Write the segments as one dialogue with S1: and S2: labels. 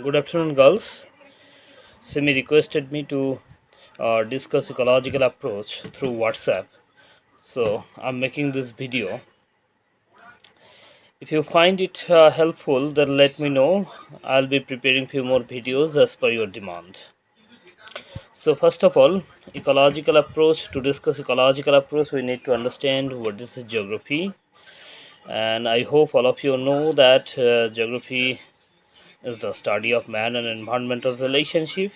S1: Good afternoon, girls. Simi requested me to discuss ecological approach through WhatsApp, so I'm making this video. If you find it helpful, then let me know. I'll be preparing few more videos as per your demand. So first of all, ecological approach. To discuss ecological approach, we need to understand what is geography, and I hope all of you know that geography is the study of man and environmental relationship,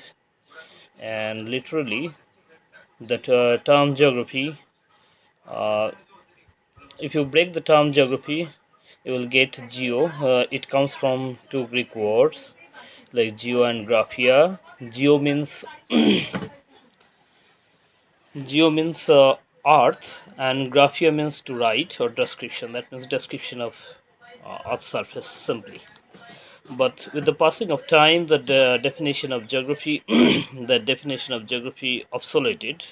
S1: and literally the term geography, uh, if you break the term geography, you will get geo. It comes from two Greek words like geo and graphia. Geo means geo means earth, and graphia means to write or description. That means description of earth's surface simply. But with the passing of time, the definition of geography the definition of geography obsoleted.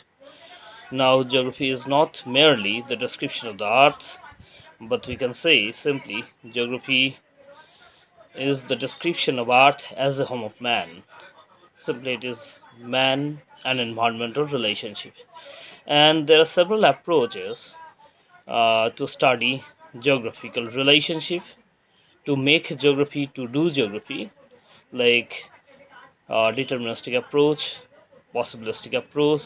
S1: Now, geography is not merely the description of the earth, but we can say simply geography is the description of earth as a home of man. Simply, it is man and environmental relationship. And there are several approaches to study geographical relationship, to make geography, to do geography, like deterministic approach, possibilistic approach.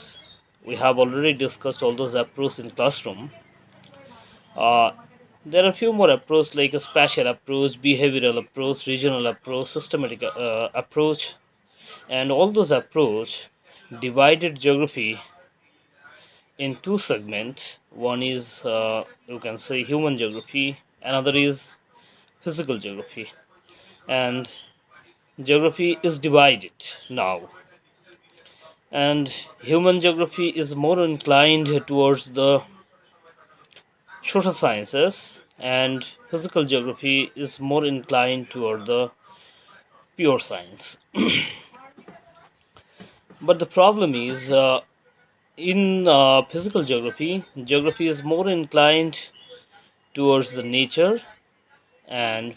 S1: We have already discussed all those approaches in classroom. Uh, there are a few more approaches like a spatial approach, behavioral approach, regional approach, systematic approach, and all those approach divided geography in two segments. One is you can say human geography, another is physical geography, and geography is divided now. And human geography is more inclined towards the social sciences, and physical geography is more inclined toward the pure science. But the problem is, in physical geography, geography is more inclined towards the nature and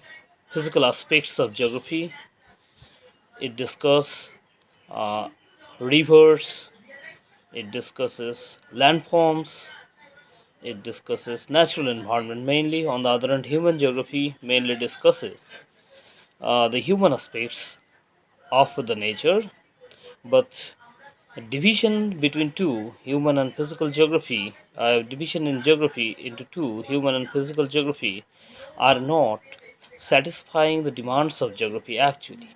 S1: physical aspects of geography. It discusses uh, rivers, it discusses landforms, it discusses natural environment mainly. On the other hand, human geography mainly discusses the human aspects of the nature. But division between two, human and physical geography, division in geography into two, human and physical geography, are not satisfying the demands of geography actually.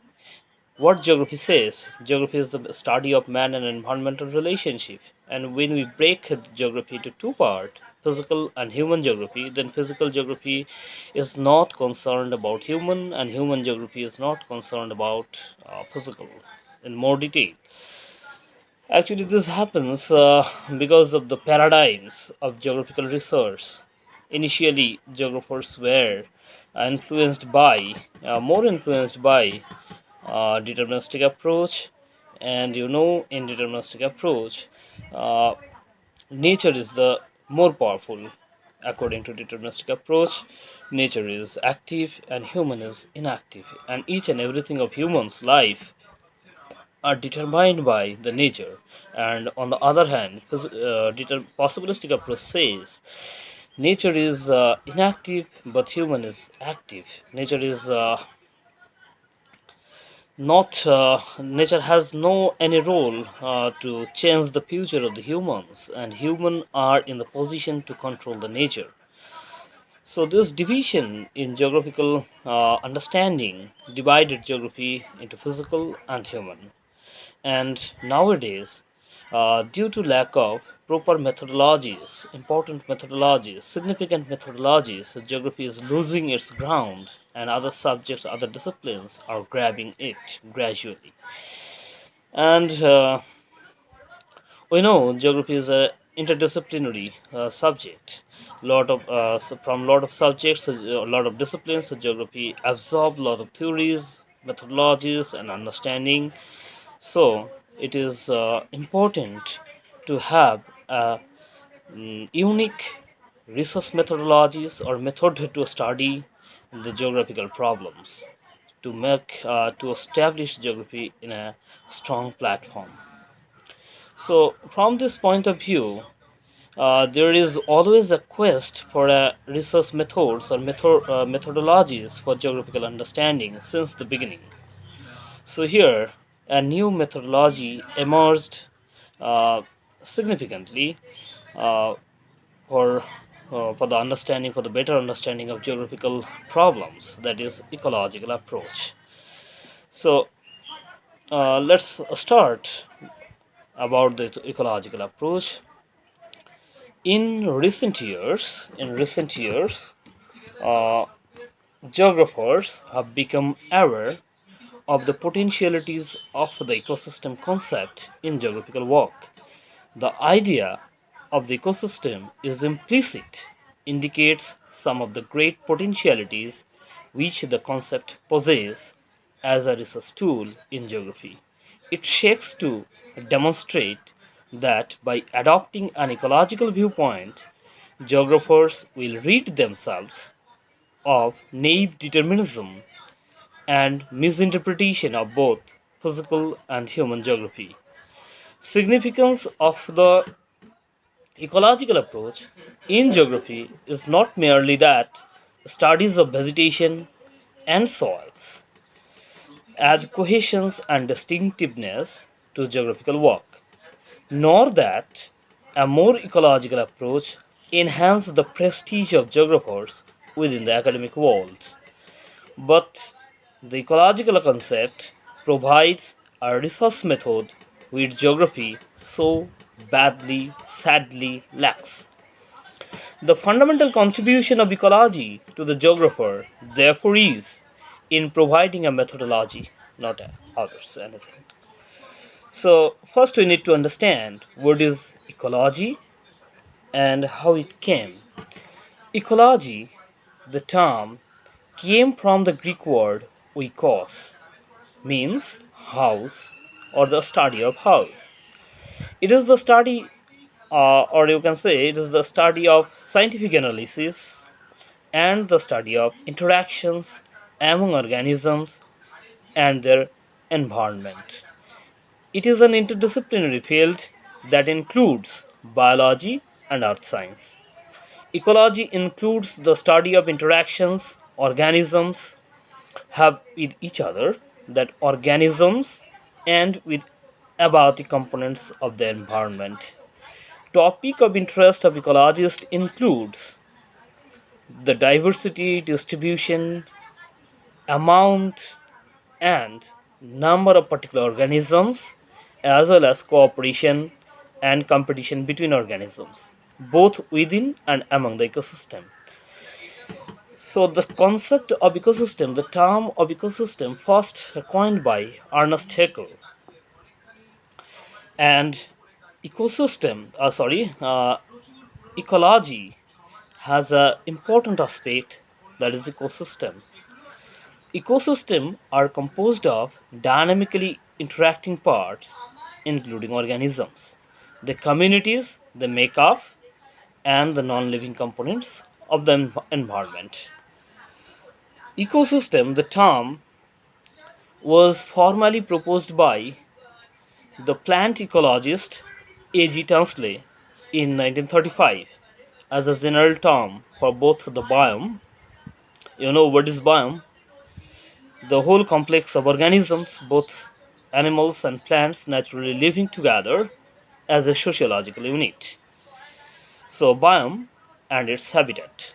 S1: What geography says, geography is the study of man and environmental relationship. And when we break geography into two parts, physical and human geography, then physical geography is not concerned about human, and human geography is not concerned about physical in more detail. Actually, this happens because of the paradigms of geographical research. Initially, geographers were more influenced by deterministic approach, and in deterministic approach, uh, nature is the more powerful. According to deterministic approach, nature is active and human is inactive, and each and everything of human's life are determined by the nature. And on the other hand, possibilistic approach says nature is inactive but human is active. Nature is not nature has no any role to change the future of the humans, and human are in the position to control the nature. So this division in geographical understanding divided geography into physical and human. And nowadays, due to lack of proper methodologies, important methodologies, significant methodologies, geography is losing its ground, and other subjects, other disciplines are grabbing it gradually. And we know geography is a interdisciplinary subject. From lot of subjects, a lot of disciplines, geography absorbs a lot of theories, methodologies, and understanding. So it is important to have unique research methodologies or method to study the geographical problems, to establish geography in a strong platform. So from this point of view, there is always a quest for research methods or methodologies for geographical understanding since the beginning. So here, a new methodology emerged uh, significantly uh, for for the understanding, for the better understanding of geographical problems. That is ecological approach. So let's start about the ecological approach. In recent years, uh, geographers have become aware of the potentialities of the ecosystem concept in geographical work. The idea of the ecosystem is implicit, indicates some of the great potentialities which the concept possesses as a research tool in geography. It seeks to demonstrate that by adopting an ecological viewpoint, geographers will rid themselves of naive determinism and misinterpretation of both physical and human geography. Significance of the ecological approach in geography is not merely that studies of vegetation and soils add cohesion and distinctiveness to geographical work, nor that a more ecological approach enhances the prestige of geographers within the academic world, but the ecological concept provides a research method which geography so badly, sadly lacks. The fundamental contribution of ecology to the geographer, therefore, is in providing a methodology, not others, anything. So, first we need to understand what is ecology and how it came. Ecology, the term, came from the Greek word oikos, means house or the study of house. It is the study, or you can say, it is the study of scientific analysis and the study of interactions among organisms and their environment. It is an interdisciplinary field that includes biology and earth science. Ecology includes the study of interactions organisms have with each other, that organisms and with abiotic components of the environment. Topic of interest of ecologists includes the diversity, distribution, amount, and number of particular organisms, as well as cooperation and competition between organisms, both within and among the ecosystem. So the concept of ecosystem, the term of ecosystem, first coined by Ernest Haeckel, and ecology has an important aspect, that is ecosystem. Ecosystems are composed of dynamically interacting parts, including organisms, the communities they make up, and the non-living components of the environment. Ecosystem, the term, was formally proposed by the plant ecologist A.G. Tunsley in 1935 as a general term for both the biome. You know what is biome? The whole complex of organisms, both animals and plants, naturally living together as a sociological unit. So, biome and its habitat.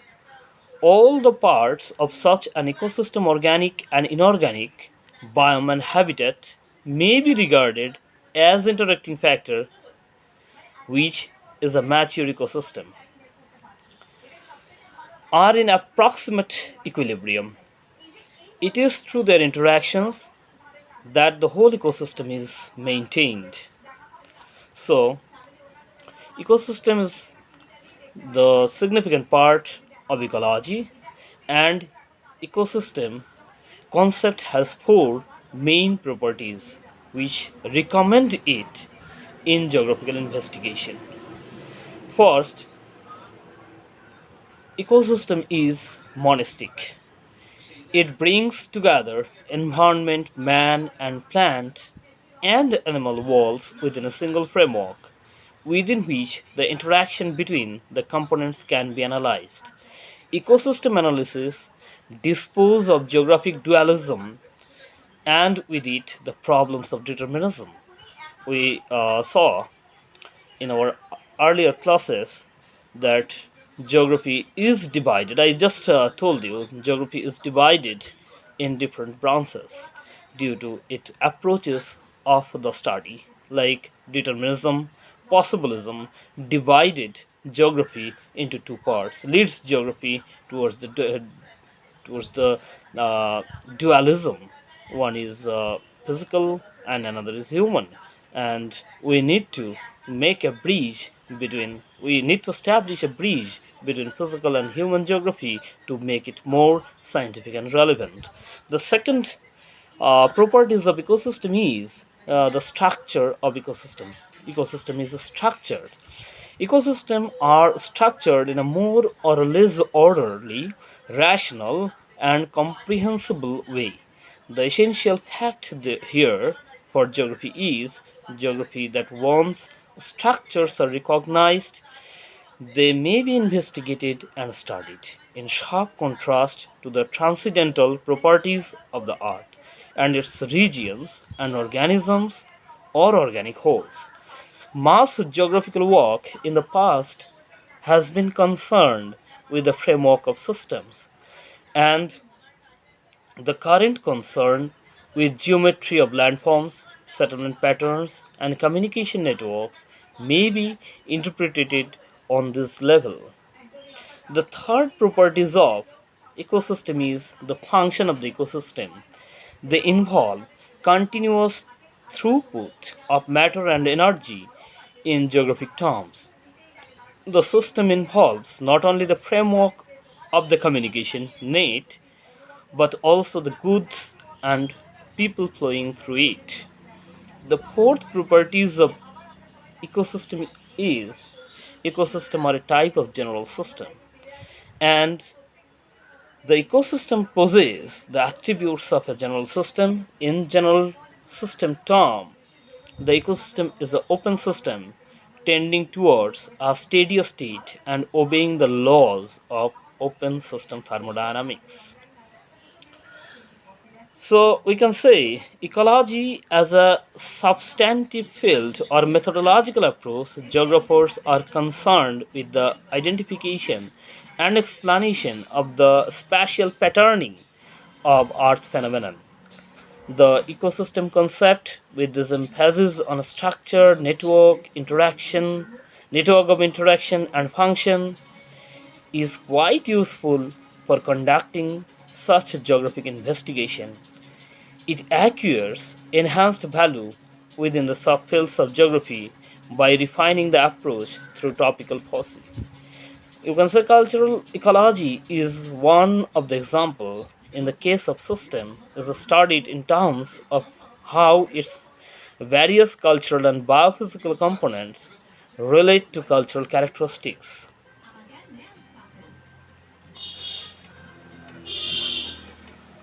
S1: All the parts of such an ecosystem, organic and inorganic, biome and habitat, may be regarded as interacting factor which is a mature ecosystem, are in approximate equilibrium. It is through their interactions that the whole ecosystem is maintained. So, ecosystem is the significant part of ecology, and ecosystem concept has four main properties which recommend it in geographical investigation. First, ecosystem is monistic. It brings together environment, man and plant and animal worlds within a single framework, within which the interaction between the components can be analyzed. Ecosystem analysis disposes of geographic dualism and with it the problems of determinism. We saw in our earlier classes that geography is divided. I just told you geography is divided in different branches due to its approaches of the study, like determinism, possibilism, divided geography into two parts, leads geography towards the uh, dualism. One is physical and another is human, and we need to establish a bridge between physical and human geography to make it more scientific and relevant. The second properties of ecosystem is the structure of ecosystem. Ecosystem is structured. Ecosystems are structured in a more or less orderly, rational, and comprehensible way. The essential fact here for geography is geography that once structures are recognized, they may be investigated and studied, in sharp contrast to the transcendental properties of the earth and its regions and organisms or organic wholes. Mass geographical work in the past has been concerned with the framework of systems, and the current concern with geometry of landforms, settlement patterns, and communication networks may be interpreted on this level. The third properties of ecosystem is the function of the ecosystem. They involve continuous throughput of matter and energy in geographic terms. The system involves not only the framework of the communication net, but also the goods and people flowing through it. The fourth properties of ecosystem is ecosystem are a type of general system, and the ecosystem possesses the attributes of a general system. In general system term, the ecosystem is an open system tending towards a steady state and obeying the laws of open system thermodynamics. So we can say ecology as a substantive field or methodological approach, geographers are concerned with the identification and explanation of the spatial patterning of earth phenomenon. The ecosystem concept, with this emphasis on a structure, network of interaction and function, is quite useful for conducting such geographic investigation. It acquires enhanced value within the subfields of geography by refining the approach through topical policy. You can say cultural ecology is one of the example. In the case of system, is studied in terms of how its various cultural and biophysical components relate to cultural characteristics.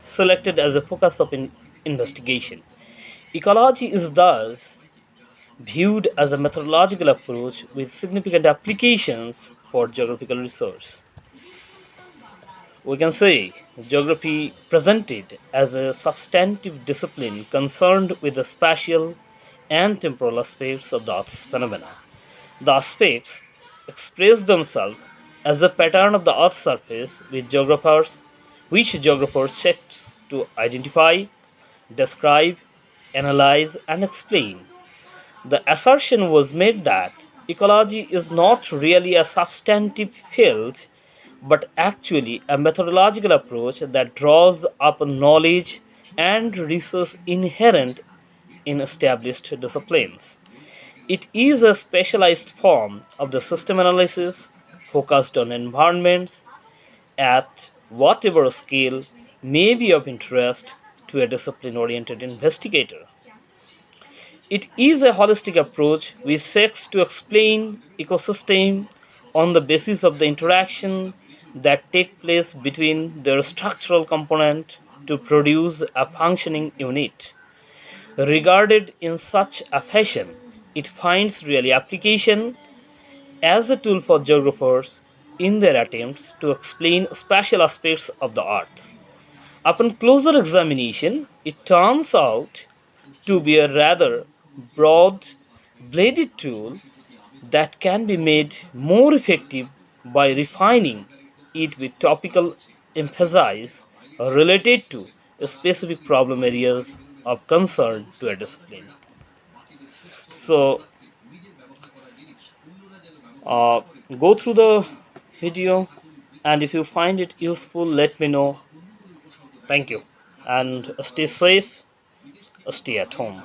S1: Selected as a focus of investigation. Ecology is thus viewed as a methodological approach with significant applications for geographical research. We can say geography presented as a substantive discipline concerned with the spatial and temporal aspects of the Earth's phenomena. The aspects express themselves as a pattern of the Earth's surface which geographers seek to identify, describe, analyze, and explain. The assertion was made that ecology is not really a substantive field but actually a methodological approach that draws up knowledge and research inherent in established disciplines. It is a specialized form of the system analysis focused on environments at whatever scale may be of interest to a discipline oriented investigator. It is a holistic approach which seeks to explain ecosystem on the basis of the interaction that take place between their structural component to produce a functioning unit. Regarded in such a fashion, it finds real application as a tool for geographers in their attempts to explain spatial aspects of the Earth. Upon closer examination, it turns out to be a rather broad bladed tool that can be made more effective by refining it with topical emphasis related to specific problem areas of concern to a discipline. So, uh, go through the video, and if you find it useful, let me know. Thank you, and stay safe, stay at home.